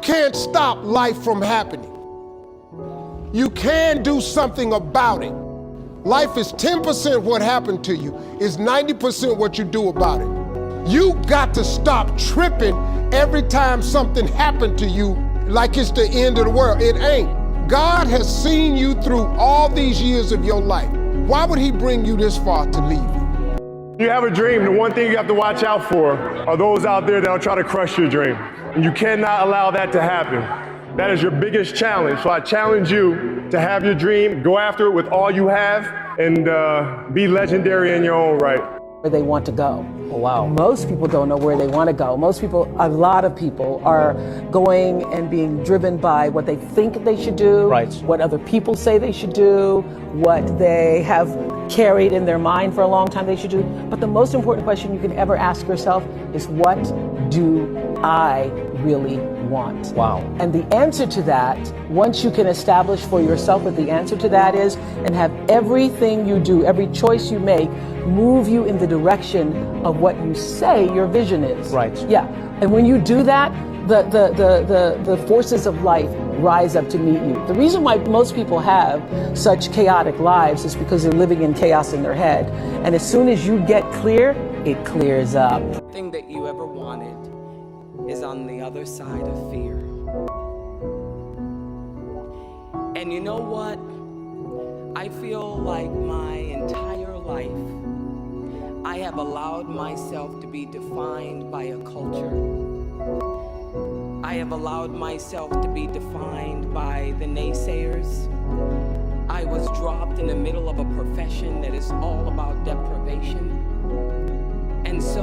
can't stop life from happening. You can do something about it. Life is 10% what happened to you, is 90% what you do about it. You got to stop tripping every time something happened to you like it's the end of the world. It ain't. God has seen you through all these years of your life. Why would he bring you this far to leave you? You have a dream, the one thing you have to watch out for are those out there that'll try to crush your dream. And you cannot allow that to happen. That is your biggest challenge. So I challenge you to have your dream, go after it with all you have, and be legendary in your own right. Where they want to go. Oh, wow. Most people don't know where they want to go. Most people, a lot of people are going and being driven by what they think they should do, right, what other people say they should do, what they have carried in their mind for a long time they should do. But the most important question you can ever ask yourself is, what do I really want? Wow. And the answer to that, once you can establish for yourself what the answer to that is, and have everything you do, every choice you make, move you in the direction of what you say your vision is. Right. Yeah. And when you do that, the forces of life rise up to meet you. The reason why most people have such chaotic lives is because they're living in chaos in their head. And as soon as you get clear, it clears up. The thing that you ever wanted is on the other side of fear. And you know what? I feel like my entire life I have allowed myself to be defined by a culture. I have allowed myself to be defined by the naysayers. I was dropped in the middle of a profession that is all about deprivation. And so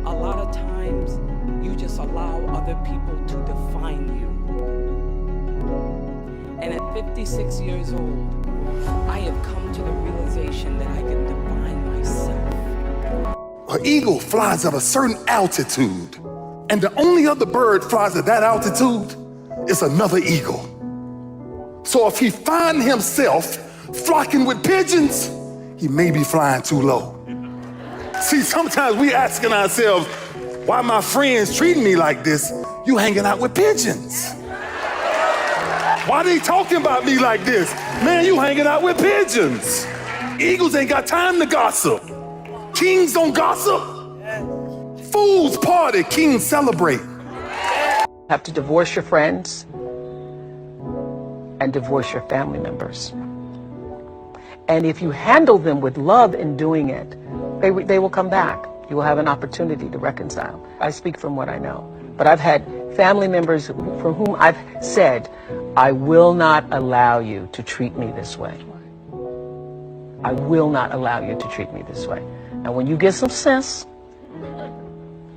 a lot of times you just allow other people to define you. And at 56 years old, I have come to the realization that I can define myself. An eagle flies at a certain altitude, and the only other bird flies at that altitude is another eagle. So if he finds himself flocking with pigeons, he may be flying too low. See, sometimes we asking ourselves, why my friends treating me like this? You hanging out with pigeons. Why they talking about me like this? Man, you hanging out with pigeons. Eagles ain't got time to gossip. Kings don't gossip. Fools party, kings celebrate. You have to divorce your friends and divorce your family members. And if you handle them with love in doing it, they will come back. You will have an opportunity to reconcile. I speak from what I know. But I've had family members for whom I've said, I will not allow you to treat me this way. I will not allow you to treat me this way. And when you get some sense,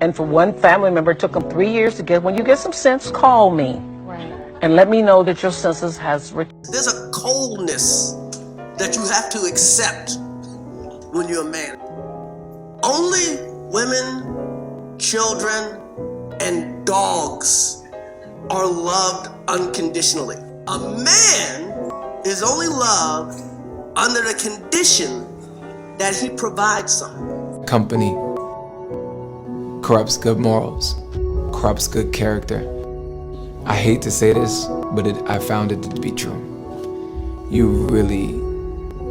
and for one family member, it took them 3 years to get, when you get some sense, call me. Right. And let me know that your senses has returned. There's a coldness that you have to accept when you're a man. Only women, children, and dogs are loved unconditionally. A man is only loved under the condition that he provides something. Company corrupts good morals, corrupts good character. I hate to say this, but I found it to be true. You really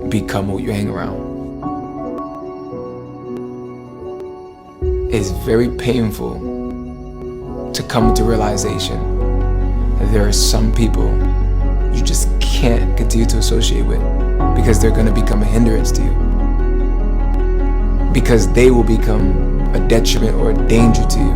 become who you hang around. It's very painful to come to realization that there are some people you just can't continue to associate with because they're going to become a hindrance to you. Because they will become a detriment or a danger to you.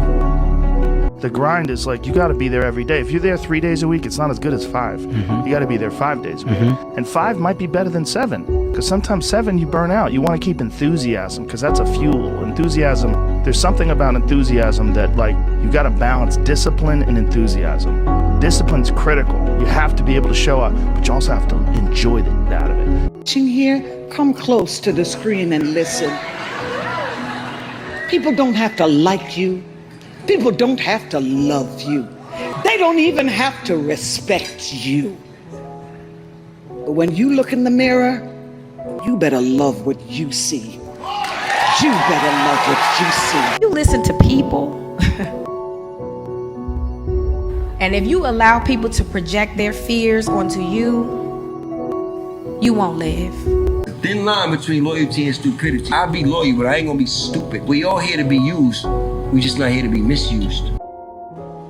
The grind is like, you got to be there every day. If you're there 3 days a week, it's not as good as 5. You got to be there 5 days a week. And 5 might be better than 7. Because sometimes 7 you burn out. You want to keep enthusiasm because that's a fuel. Enthusiasm, there's something about enthusiasm that, like, you got to balance discipline and enthusiasm. Discipline's critical. You have to be able to show up, but you also have to enjoy the out of it. Watching here, come close to the screen and listen. People don't have to like you. People don't have to love you. They don't even have to respect you. But when you look in the mirror, you better love what you see. You better love what you see. You listen to people And if you allow people to project their fears onto you, you won't live. Thin line between loyalty and stupidity. I'll be loyal, but I ain't gonna be stupid. We all here to be used. We just not here to be misused.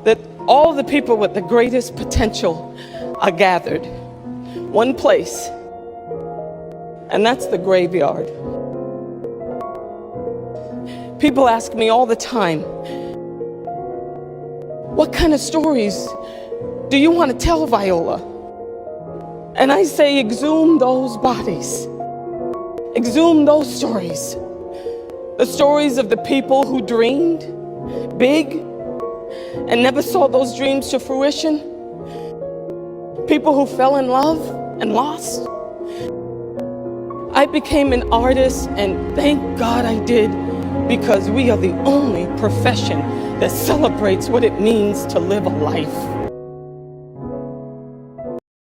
That all the people with the greatest potential are gathered one place, and that's the graveyard. People ask me all the time, what kind of stories do you want to tell, Viola? And I say, exhume those bodies. Exhume those stories. The stories of the people who dreamed big and never saw those dreams to fruition. People who fell in love and lost. I became an artist, and thank God I did, because we are the only profession that celebrates what it means to live a life.